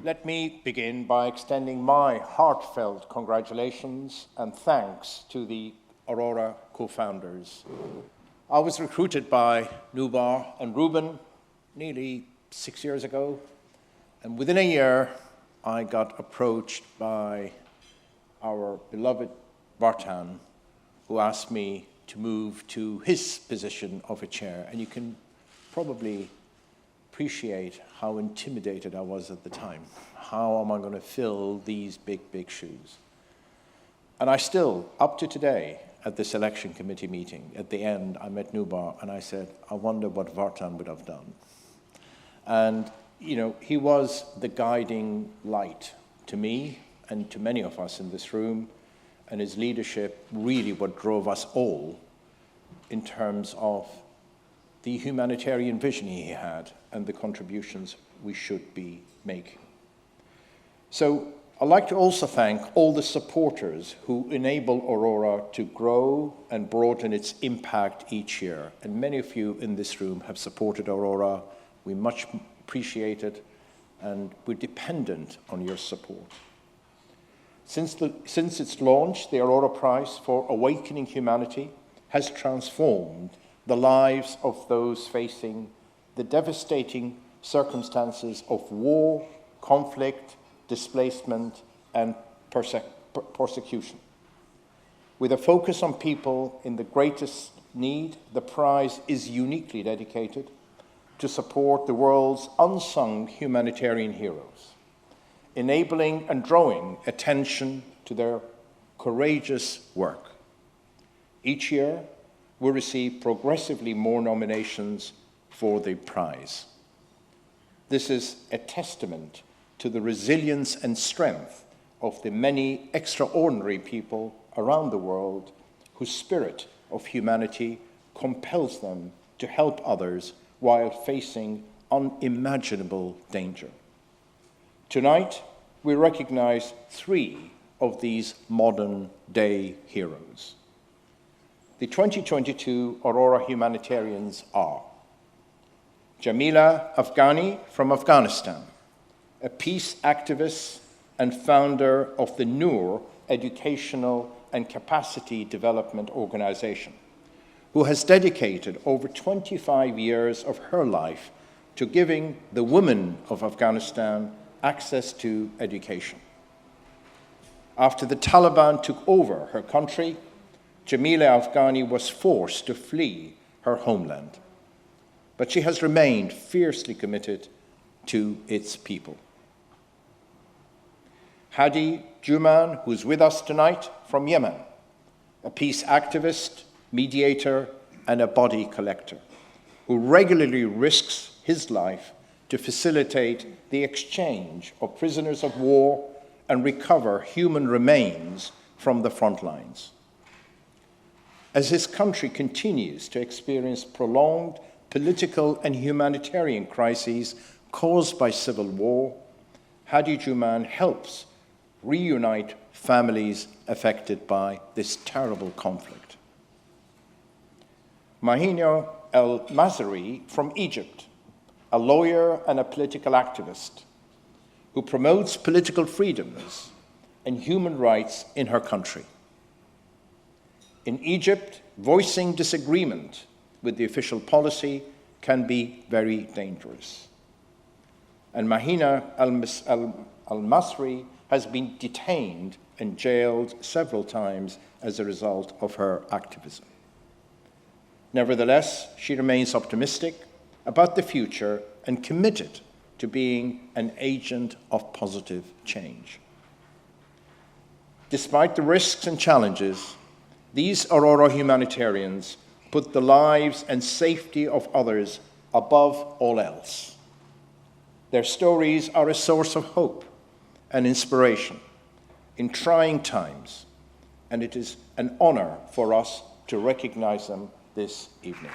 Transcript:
Let me begin by extending my heartfelt congratulations and thanks to the Aurora co-founders. I was recruited by Nubar and Ruben nearly 6 years ago, and within a year, I got approached by our beloved Vartan, who asked me to move to his position of a chair. And you can probably appreciate how intimidated I was at the time. How am I going to fill these big, big shoes? And I still, up to today, at the selection committee meeting, at the end, I met Nubar and I said, I wonder what Vartan would have done. And, you know, he was the guiding light to me and to many of us in this room, and his leadership really what drove us all in terms of the humanitarian vision he had and the contributions we should be making. So I'd like to also thank all the supporters who enable Aurora to grow and broaden its impact each year. And many of you in this room have supported Aurora. We much appreciate it, and we're dependent on your support. Since its launch, the Aurora Prize for Awakening Humanity has transformed the lives of those facing the devastating circumstances of war, conflict, displacement, and persecution. With a focus on people in the greatest need, the prize is uniquely dedicated to support the world's unsung humanitarian heroes, enabling and drawing attention to their courageous work. Each year, we receive progressively more nominations for the prize. This is a testament to the resilience and strength of the many extraordinary people around the world whose spirit of humanity compels them to help others while facing unimaginable danger. Tonight, we recognize 3 of these modern-day heroes. The 2022 Aurora humanitarians are Jamilu Afgani from Afghanistan, a peace activist and founder of the Noor Educational and Capacity Development Organization, who has dedicated over 25 years of her life to giving the women of Afghanistan access to education. After the Taliban took over her country, Jamilu Afgani was forced to flee her homeland, but she has remained fiercely committed to its people. Haji Juma'an, who's with us tonight from Yemen, a peace activist, mediator, and a body collector, who regularly risks his life to facilitate the exchange of prisoners of war and recover human remains from the front lines. As his country continues to experience prolonged political and humanitarian crises caused by civil war, Haji Juma'an helps reunite families affected by this terrible conflict. Mahina el-Massri from Egypt, a lawyer and a political activist who promotes political freedoms and human rights in her country. In Egypt, voicing disagreement with the official policy can be very dangerous. And Mahina el-Massri has been detained and jailed several times as a result of her activism. Nevertheless, she remains optimistic about the future and committed to being an agent of positive change. Despite the risks and challenges, these Aurora humanitarians put the lives and safety of others above all else. Their stories are a source of hope and inspiration in trying times, and it is an honor for us to recognize them this evening.